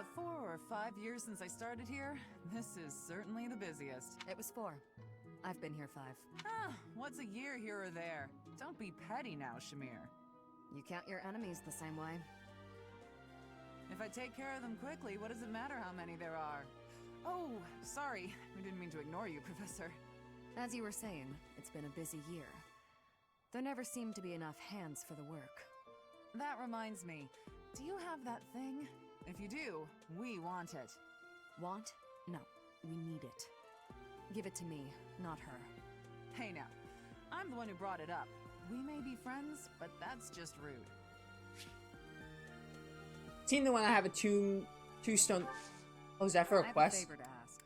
the 4 or 5 years since I started here, this is certainly the busiest. It was 4. I've been here 5. Ah, what's a year here or there? Don't be petty now, Shamir. You count your enemies the same way. If I take care of them quickly, what does it matter how many there are? Oh, sorry. We didn't mean to ignore you, Professor. As you were saying, it's been a busy year. There never seemed to be enough hands for the work. That reminds me. Do you have that thing? If you do, we want it. Want? No, we need it. Give it to me, not her. Hey now, I'm the one who brought it up. We may be friends, but that's just rude. Seeing the one I have a two stone. Oh, is that for a quest? I have a favor to ask.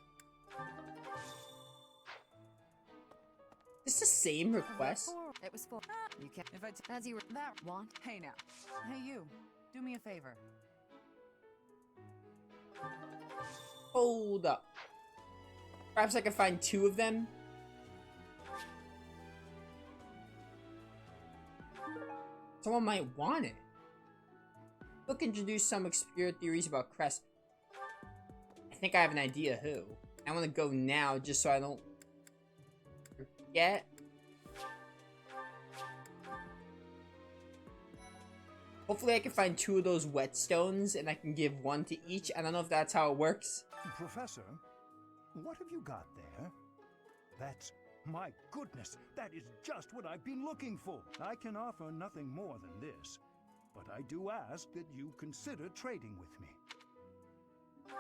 It's the same request. It was 4. You can't. If I As you were that want. Hey now. Hey you. Do me a favor. Hold up. Perhaps I can find 2 of them. Someone might want it. Book introduced some obscure theories about Crest. I think I have an idea who. I want to go now just so I don't forget. Hopefully I can find 2 of those whetstones and I can give 1 to each. I don't know if that's how it works. Professor, what have you got there? That's... my goodness, that is just what I've been looking for. I can offer nothing more than this, but I do ask that you consider trading with me.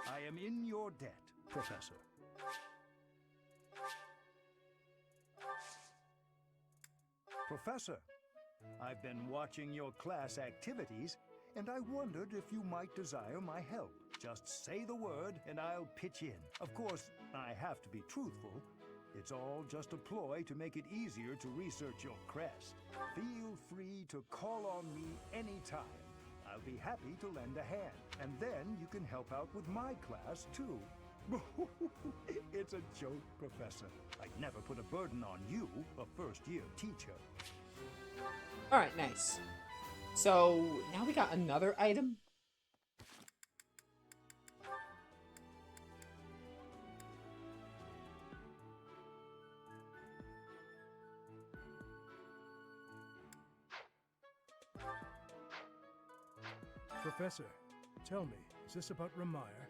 I am in your debt, Professor. Professor, I've been watching your class activities, and I wondered if you might desire my help. Just say the word, and I'll pitch in. Of course, I have to be truthful. It's all just a ploy to make it easier to research your crest. Feel free to call on me anytime. I'll be happy to lend a hand. And then you can help out with my class, too. It's a joke, Professor. I'd never put a burden on you, a first-year teacher. Alright, nice. So, now we got another item. Professor, tell me, is this about Ramire?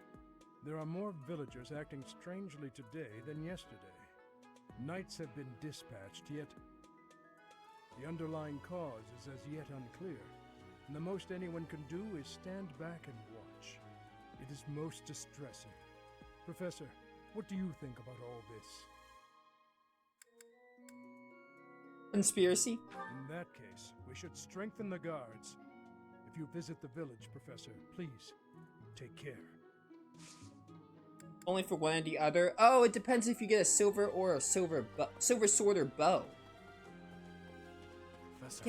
There are more villagers acting strangely today than yesterday. Knights have been dispatched, yet the underlying cause is as yet unclear, and the most anyone can do is stand back and watch. It is most distressing. Professor, what do you think about all this? Conspiracy? In that case, we should strengthen the guards. If you visit the village, Professor, please, take care. Only for one or the other? Oh, it depends if you get a silver or a silver sword or bow. Professor.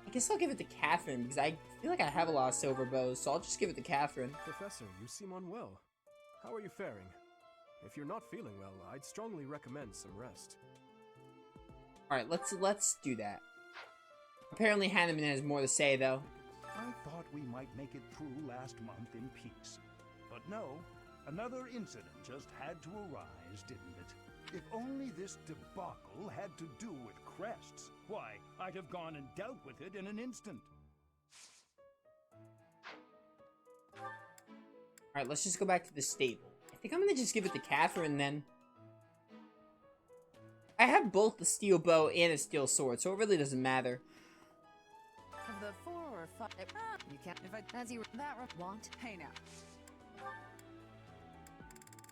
I guess I'll give it to Catherine, because I feel like I have a lot of silver bows, so I'll just give it to Catherine. Professor, you seem unwell. How are you faring? If you're not feeling well, I'd strongly recommend some rest. Alright, let's do that. Apparently Hanneman has more to say, though. I thought we might make it through last month in peace. But no, another incident just had to arise, didn't it? If only this debacle had to do with crests, why, I'd have gone and dealt with it in an instant. Alright, let's just go back to the stable. I think I'm gonna just give it to Catherine, then. I have both the steel bow and a steel sword, so it really doesn't matter. Of the 4 or 5... You can't. If I... As you That... want. Hey now.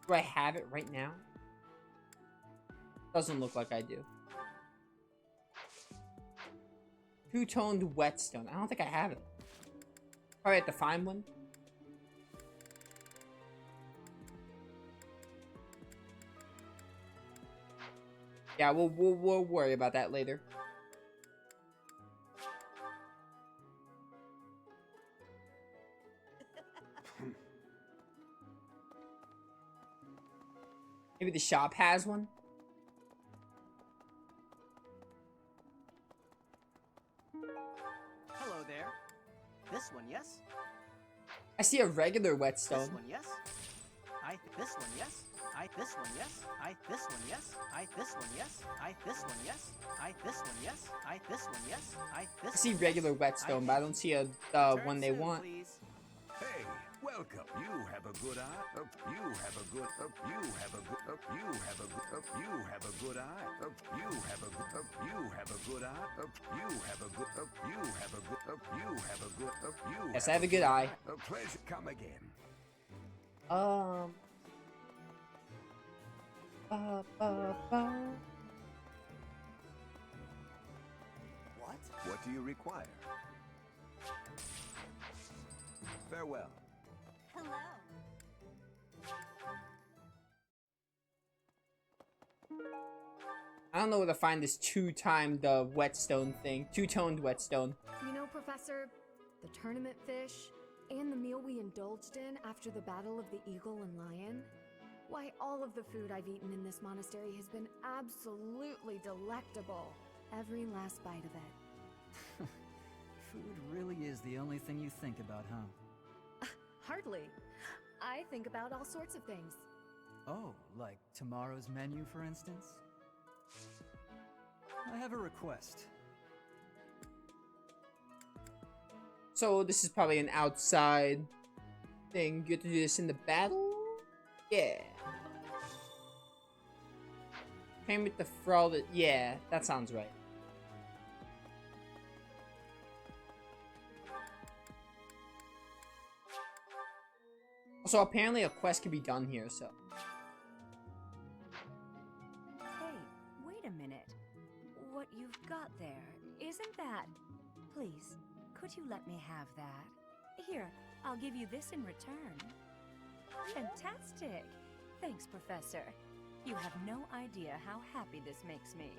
Do I have it right now? Doesn't look like I do. Two-toned whetstone. I don't think I have it. Probably have to find one. Yeah, we'll worry about that later. Maybe the shop has one. Hello there. This one, yes? I see a regular This whetstone. one, yes. This one, yes. This one, yes. This one, yes. This one, yes. This one, yes. This one, yes. This one, yes. I see regular whetstone, but I don't see a one they want. Please. Hey, welcome. You have a good eye. You have a good. You have a good. You have a good. You have a good eye. You have a good. You have a good eye. You have a good. You have a good. You have a good. You. Yes, I have a good eye. A pleasure. Come again. What? What do you require? Farewell. Hello. I don't know where to find this two-timed whetstone thing. Two-toned whetstone. You know, Professor, the tournament fish, and the meal we indulged in after the Battle of the Eagle and Lion, why, all of the food I've eaten in this monastery has been absolutely delectable. Every last bite of it. Food really is the only thing you think about, huh? Hardly. I think about all sorts of things. Oh, like tomorrow's menu, for instance? I have a request. So this is probably an outside thing. You have to do this in the battle? Yeah. Train with the fraud. Yeah, that sounds right. Also, apparently a quest can be done here, so. Hey, wait a minute. What you've got there, isn't that... Please, could you let me have that? Here, I'll give you this in return. Fantastic! Thanks, Professor. You have no idea how happy this makes me.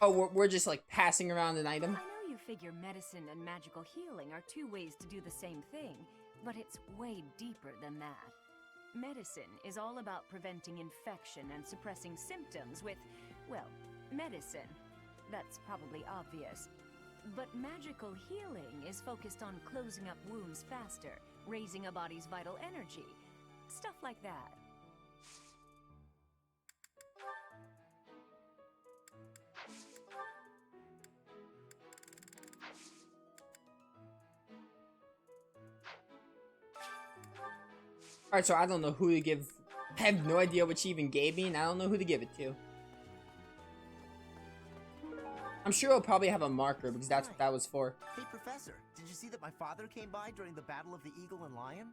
Oh, we're just like passing around an I item? know you figure medicine and magical healing are two ways to do the same thing, but it's way deeper than that. Medicine is all about preventing infection and suppressing symptoms with, well, medicine. That's probably obvious. But magical healing is focused on closing up wounds faster, raising a body's vital energy. Stuff like that. Alright, so I don't know who to give. I have no idea what she even gave me, and I don't know who to give it to. I'm sure I'll probably have a marker, because that's what that was for. Hey, Professor, did you see that my father came by during the Battle of the Eagle and Lion?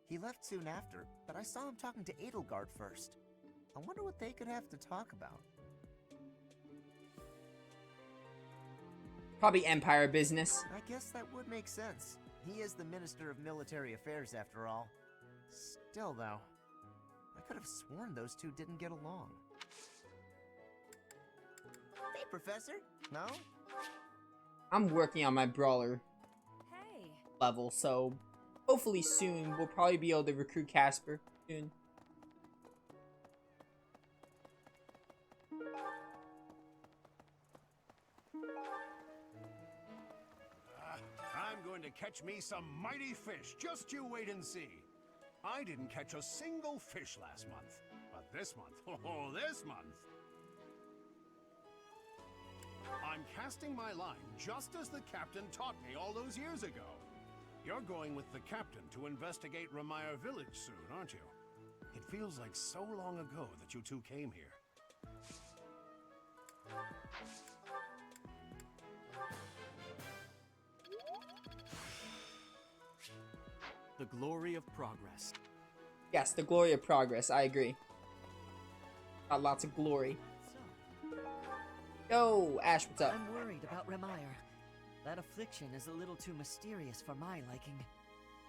He left soon after, but I saw him talking to Edelgard first. I wonder what they could have to talk about. Probably Empire business. I guess that would make sense. He is the Minister of Military Affairs, after all. Still, though, I could have sworn those two didn't get along. Hey, Professor. No? I'm working on my brawler Hey. level, so hopefully soon we'll probably be able to recruit Casper soon. I'm going to catch me some mighty fish. Just you wait and see. I didn't catch a single fish last month. But this month, oh, this month, I'm casting my line just as the captain taught me all those years ago. You're going with the captain to investigate Ramire Village soon, aren't you? It feels like so long ago that you two came here. The glory of progress. Yes, the glory of progress, I agree. Got lots of glory. Yo, Ash, what's up? I'm worried about Ramire. That affliction is a little too mysterious for my liking.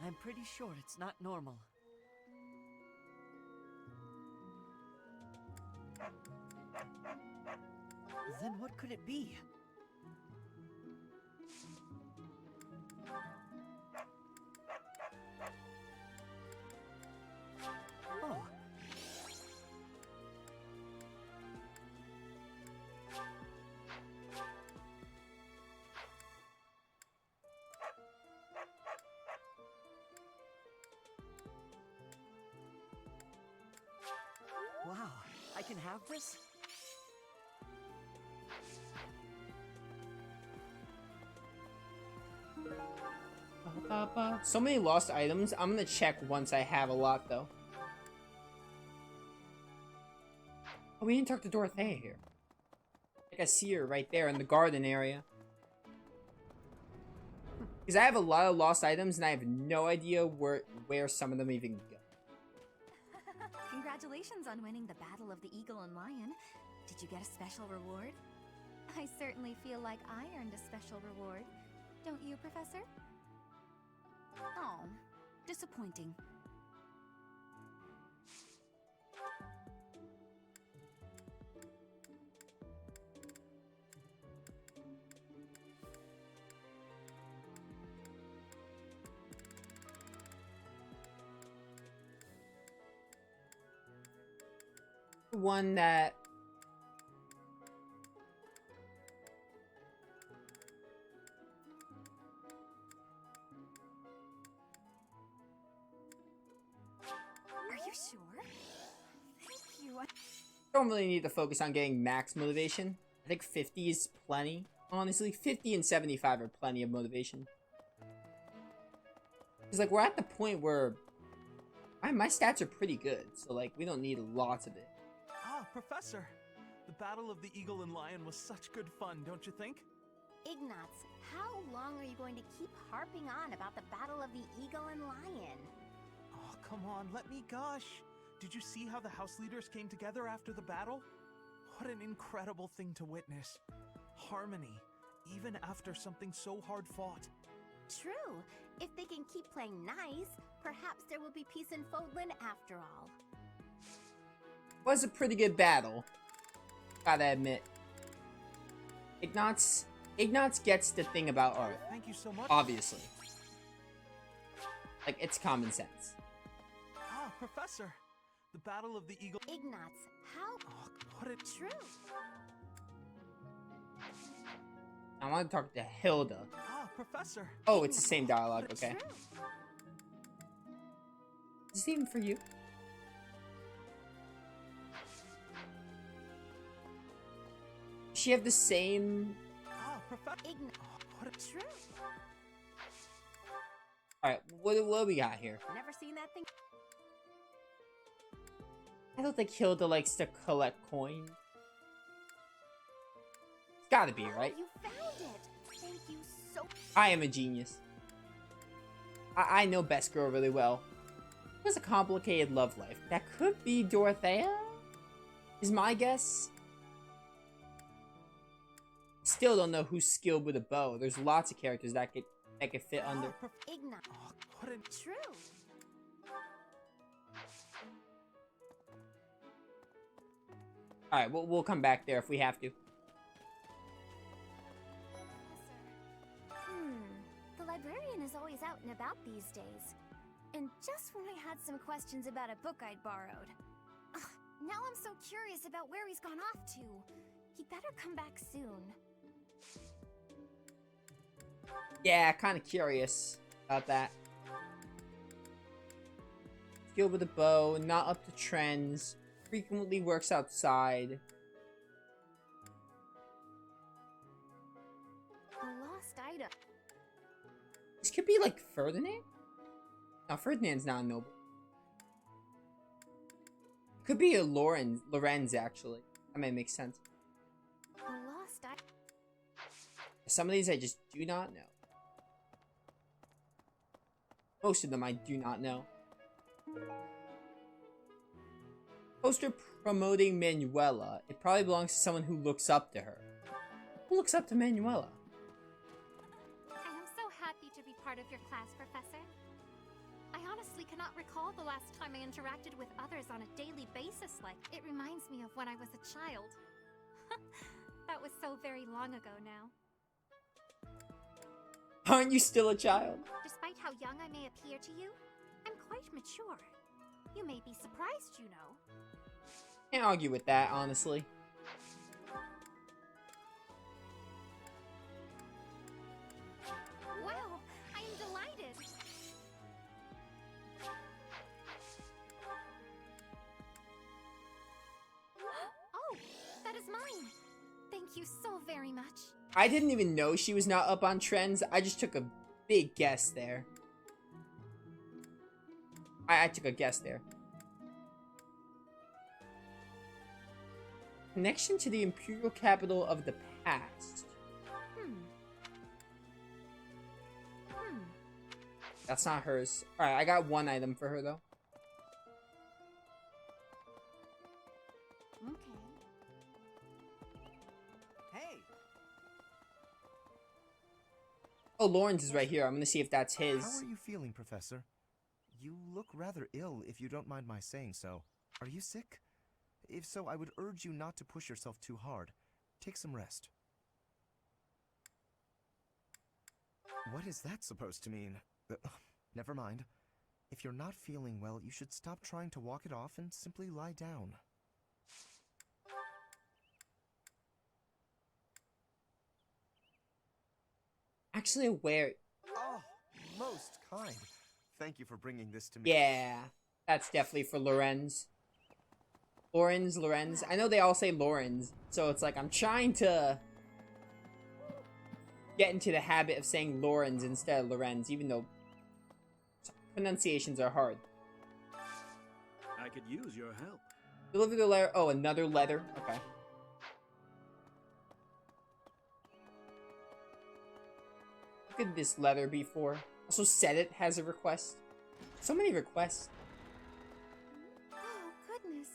I'm pretty sure it's not normal. Then what could it be? Oh. can have this? So many lost items. I'm gonna check once I have a lot, though. Oh, we didn't talk to Dorothea here. I think I see her right there in the garden area. Because I have a lot of lost items, and I have no idea where some of them even go. Congratulations on winning the Battle of the Eagle and Lion. Did you get a special reward? I certainly feel like I earned a special reward. Don't you, Professor? Oh, disappointing. One that... Are you sure? Thank you. don't really need to focus on getting max motivation. I think 50 is plenty. Honestly, 50 and 75 are plenty of motivation. Because, like, we're at the point where my stats are pretty good. So, like, we don't need lots of it. Ah, Professor. The Battle of the Eagle and Lion was such good fun, don't you think? Ignatz, how long are you going to keep harping on about the Battle of the Eagle and Lion? Oh, come on, let me gush. Did you see how the house leaders came together after the battle? What an incredible thing to witness. Harmony, even after something so hard fought. True. If they can keep playing nice, perhaps there will be peace in Fodlan after all. Was a pretty good battle. Gotta admit. Ignatz gets the thing about art. Thank you so much. Obviously. Like, it's common sense. Ah, Professor. The Battle of the Eagle... Ignatz, how... Oh, what a... True. I want to talk to Hilda. Ah, Professor. Oh, it's the same dialogue. Okay. True. Is this even for you? Does she have the same... Ah, Professor. Oh, what a... True. Alright, what do we got here? Never seen that thing. I don't think Hilda likes to collect coins. It's gotta be, right? You found it. Thank you so... I am a genius. I know Best Girl really well. It was a complicated love life. That could be Dorothea? Is my guess. Still don't know who's skilled with a bow. There's lots of characters that could fit under. Ignatz. Oh, what a... True. Alright, we'll come back there if we have to. The librarian is always out and about these days. And just when I had some questions about a book I'd borrowed. Ugh, now I'm so curious about where he's gone off to. He'd better come back soon. Yeah, kind of curious about that. Skilled with a bow, not up to trends. Frequently works outside. A lost item. This could be like Ferdinand? No, Ferdinand's not a noble. Could be a Lorenz, actually. That might make sense. A lost item. Some of these I just do not know. Most of them I do not know. Poster promoting Manuela. It probably belongs to someone who looks up to her. Who looks up to Manuela? I am so happy to be part of your class, Professor. I honestly cannot recall the last time I interacted with others on a daily basis like it reminds me of when I was a child. That was so very long ago now. Aren't you still a child? Despite how young I may appear to you, I'm quite mature. You may be surprised, you know. Can't argue with that, honestly. Wow, I am delighted. you so very much. I didn't even know she was not up on trends. I just took a big guess there. I took a guess there. Connection to the imperial capital of the past. That's not hers. Alright, I got one item for her, though. Okay. Hey! Oh, Lawrence is right here. I'm gonna see if that's his. How are you feeling, Professor? You look rather ill, if you don't mind my saying so. Are you sick? If so, I would urge you not to push yourself too hard. Take some rest. What is that supposed to mean? Never mind. If you're not feeling well, you should stop trying to walk it off and simply lie down. Actually aware. Oh, most kind. Thank you for bringing this to me. Yeah, that's definitely for Lorenz. Lorenz. I know they all say Lorenz, so it's like I'm trying to get into the habit of saying Lorenz instead of Lorenz, even though pronunciations are hard. I could use your help. Deliver the letter. Oh, another letter. Okay. What could this letter be for? Also, Set It has a request. So many requests. Oh, goodness.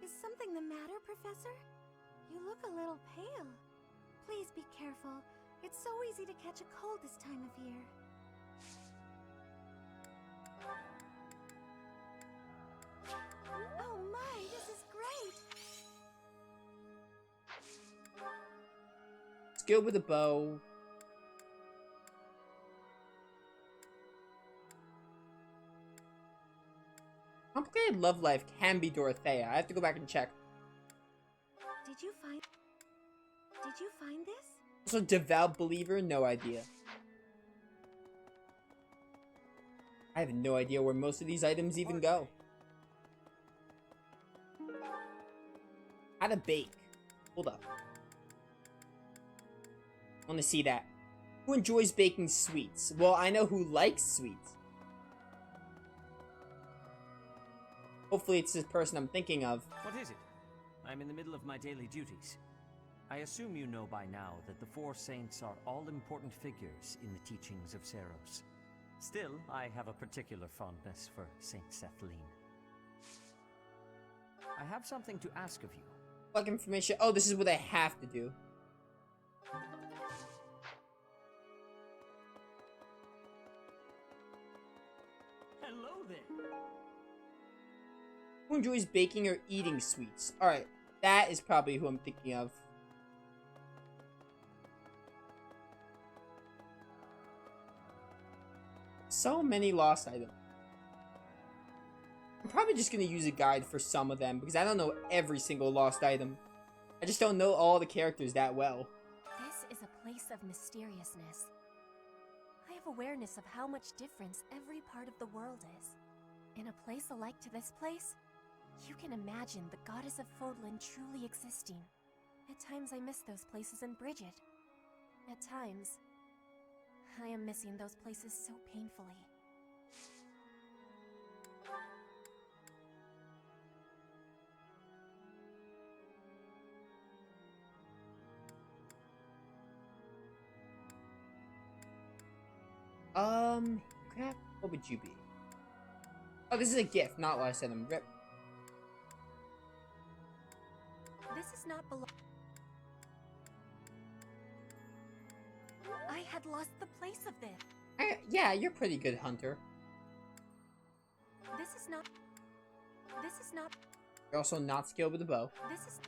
Is something the matter, Professor? You look a little pale. Please be careful. It's so easy to catch a cold this time of year. Oh my, this is great! Skill with a bow. Complicated love life can be Dorothea. I have to go back and check. Did you find this? Also, devout believer, no idea. I have no idea where most of these items even go. How to bake. Hold up. I want to see that. Who enjoys baking sweets? Well, I know who likes sweets. Hopefully it's this person I'm thinking of. What is it? I'm in the middle of my daily duties. I assume you know by now that the four saints are all-important figures in the teachings of Seros. Still, I have a particular fondness for Saint Sethlene. I have something to ask of you. Like information. Oh, this is what I have to do. Hello there. Who enjoys baking or eating sweets? Alright, that is probably who I'm thinking of. So many lost items. I'm probably just gonna use a guide for some of them because I don't know every single lost item. I just don't know all the characters that well. This is a place of mysteriousness. I have awareness of how much difference every part of the world is. In a place alike to this place, you can imagine the goddess of Fodlan truly existing. At times I miss those places in Bridget. At times, I am missing those places so painfully. Crap, what would you be? Oh, this is a gift, not last item. Rip. This is not I had lost the place of this. Yeah, you're pretty good hunter. This is not. You're also not skilled with the bow. This is.